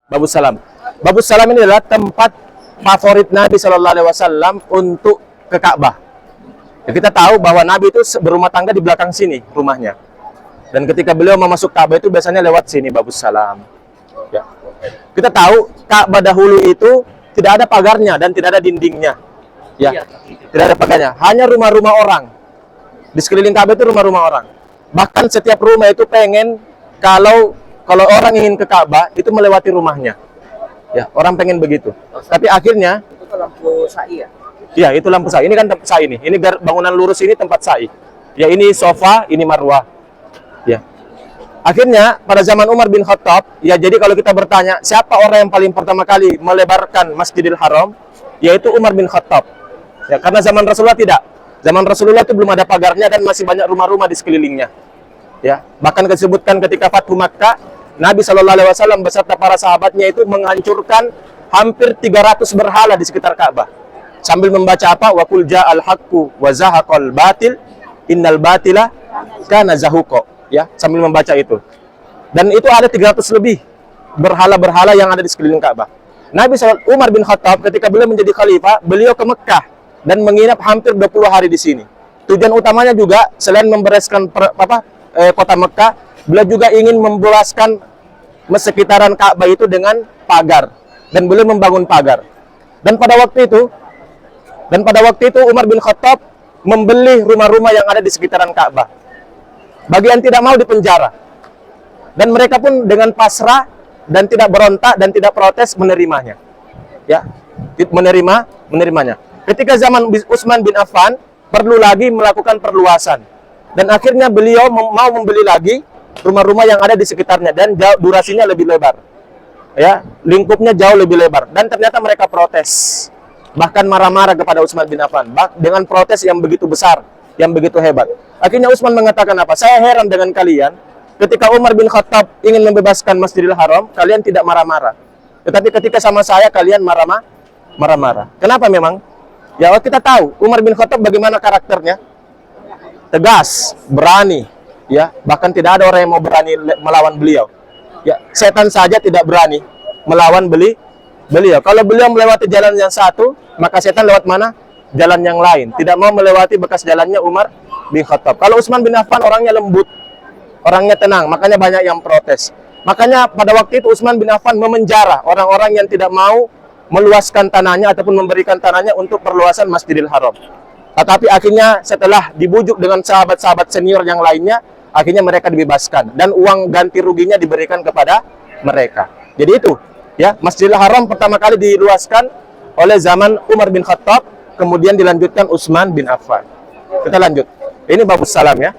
Babus Salam. Babus Salam ini adalah tempat favorit Nabi Shallallahu Alaihi Wasallam untuk ke Ka'bah. Ya, kita tahu bahwa Nabi itu berumah tangga di belakang sini rumahnya. Dan ketika beliau mau masuk Ka'bah itu biasanya lewat sini, Babus Salam. Ya. Kita tahu Ka'bah dahulu itu tidak ada pagarnya dan tidak ada dindingnya. Ya, tidak ada pagarnya. Hanya rumah-rumah orang. Di sekeliling Ka'bah itu rumah-rumah orang. Bahkan setiap rumah itu pengen kalau orang ingin ke Ka'bah itu melewati rumahnya. Ya, orang pengen begitu. Tapi akhirnya itu lampu sa'i ya? Iya, itu lampu sa'i. Ini kan tempat sa'i ini. Ini bangunan lurus ini tempat sa'i. Ya, ini sofa, ini marwah. Ya. Akhirnya pada zaman Umar bin Khattab, ya jadi kalau kita bertanya siapa orang yang paling pertama kali melebarkan Masjidil Haram, yaitu Umar bin Khattab. Ya, karena zaman Rasulullah tidak. Zaman Rasulullah itu belum ada pagarnya dan masih banyak rumah-rumah di sekelilingnya. Ya, bahkan disebutkan ketika Fathu Makkah, Nabi Shallallahu Alaihi Wasallam beserta para sahabatnya itu menghancurkan hampir 300 berhala di sekitar Ka'bah. Sambil membaca apa? Wa qul ja'al haqqu wa zahaqal batil innal batila kana zahuqa. Ya, sambil membaca itu. Dan itu ada 300 lebih berhala-berhala yang ada di sekeliling Ka'bah. Umar bin Khattab ketika beliau menjadi khalifah, beliau ke Mekah dan menginap hampir 20 hari di sini. Tujuan utamanya juga selain membereskan kota Mekah, beliau juga ingin membelaskan sekitaran Ka'bah itu dengan pagar, dan beliau membangun pagar. Dan pada waktu itu Umar bin Khattab membeli rumah-rumah yang ada di sekitaran Ka'bah. Bagi yang tidak mau dipenjara. Dan mereka pun dengan pasrah dan tidak berontak dan tidak protes menerimanya. Ya, menerimanya. Ketika zaman Utsman bin Affan perlu lagi melakukan perluasan. Dan akhirnya beliau mau membeli lagi rumah-rumah yang ada di sekitarnya dan durasinya lebih lebar. Ya, lingkupnya jauh lebih lebar dan ternyata mereka protes. Bahkan marah-marah kepada Utsman bin Affan dengan protes yang begitu besar, yang begitu hebat. Akhirnya Utsman mengatakan apa? Saya heran dengan kalian. Ketika Umar bin Khattab ingin membebaskan Masjidil Haram, kalian tidak marah-marah. Tetapi ketika sama saya kalian marah-marah. Kenapa memang? Ya, kita tahu Umar bin Khattab bagaimana karakternya. Tegas, berani, ya, bahkan tidak ada orang yang mau berani melawan beliau. Ya, setan saja tidak berani melawan beliau. Kalau beliau melewati jalan yang satu, maka setan lewat mana? Jalan yang lain. Tidak mau melewati bekas jalannya Umar bin Khattab. Kalau Utsman bin Affan orangnya lembut, orangnya tenang, makanya banyak yang protes. Makanya pada waktu itu Utsman bin Affan memenjara orang-orang yang tidak mau meluaskan tanahnya ataupun memberikan tanahnya untuk perluasan Masjidil Haram. Tetapi akhirnya setelah dibujuk dengan sahabat-sahabat senior yang lainnya, akhirnya mereka dibebaskan dan uang ganti ruginya diberikan kepada mereka. Jadi itu, ya, Masjidil Haram pertama kali diluaskan oleh zaman Umar bin Khattab, kemudian dilanjutkan Utsman bin Affan. Kita lanjut. Ini Babus Salam ya.